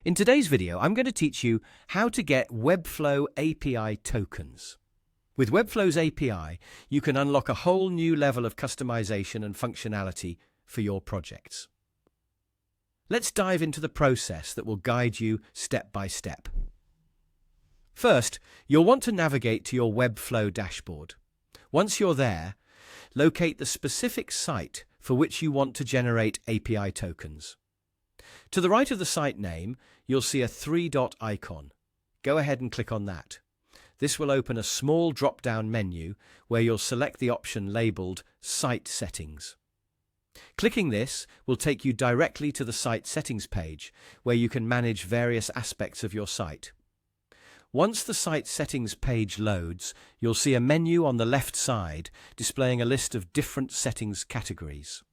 In today's video, I'm going to teach you how to get Webflow API tokens. With Webflow's API, you can unlock a whole new level of customization and functionality for your projects. Let's dive into the process that will guide you step by step. First, you'll want to navigate to your Webflow dashboard. Once you're there, locate the specific site for which you want to generate API tokens. To the right of the site name, you'll see a three-dot icon. Go ahead and click on that. This will open a small drop-down menu where you'll select the option labeled Site Settings. Clicking this will take you directly to the Site Settings page, where you can manage various aspects of your site. Once the Site Settings page loads, you'll see a menu on the left side displaying a list of different settings categories.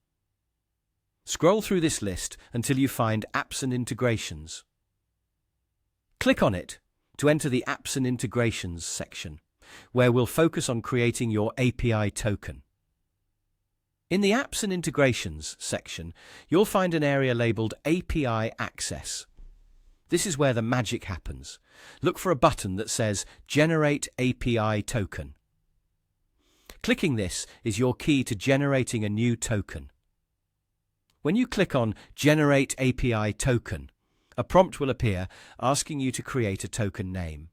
Scroll through this list until you find Apps and Integrations. Click on it to enter the Apps and Integrations section, where we'll focus on creating your API token. In the Apps and Integrations section, you'll find an area labeled API Access. This is where the magic happens. Look for a button that says Generate API Token. Clicking this is your key to generating a new token. When you click on Generate API Token, a prompt will appear asking you to create a token name.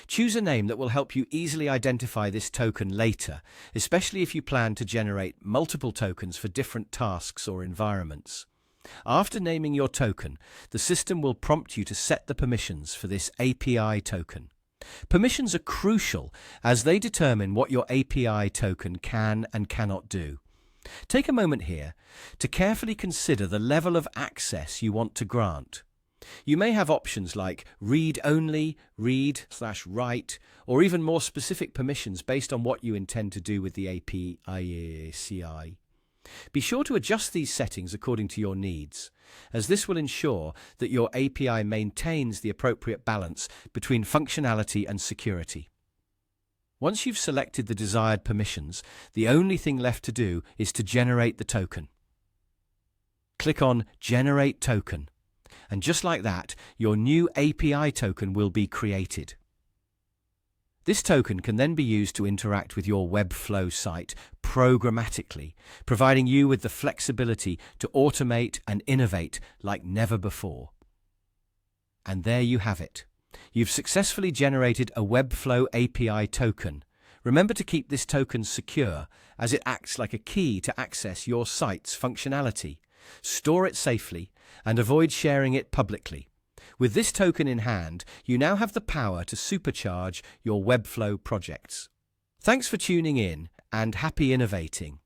Choose a name that will help you easily identify this token later, especially if you plan to generate multiple tokens for different tasks or environments. After naming your token, the system will prompt you to set the permissions for this API token. Permissions are crucial as they determine what your API token can and cannot do. Take a moment here to carefully consider the level of access you want to grant. You may have options like read only, read/write, or even more specific permissions based on what you intend to do with the API. Be sure to adjust these settings according to your needs, as this will ensure that your API maintains the appropriate balance between functionality and security. Once you've selected the desired permissions, the only thing left to do is to generate the token. Click on Generate Token, and just like that, your new API token will be created. This token can then be used to interact with your Webflow site programmatically, providing you with the flexibility to automate and innovate like never before. And there you have it. You've successfully generated a Webflow API token. Remember to keep this token secure, as it acts like a key to access your site's functionality. Store it safely and avoid sharing it publicly. With this token in hand, you now have the power to supercharge your Webflow projects. Thanks for tuning in and happy innovating.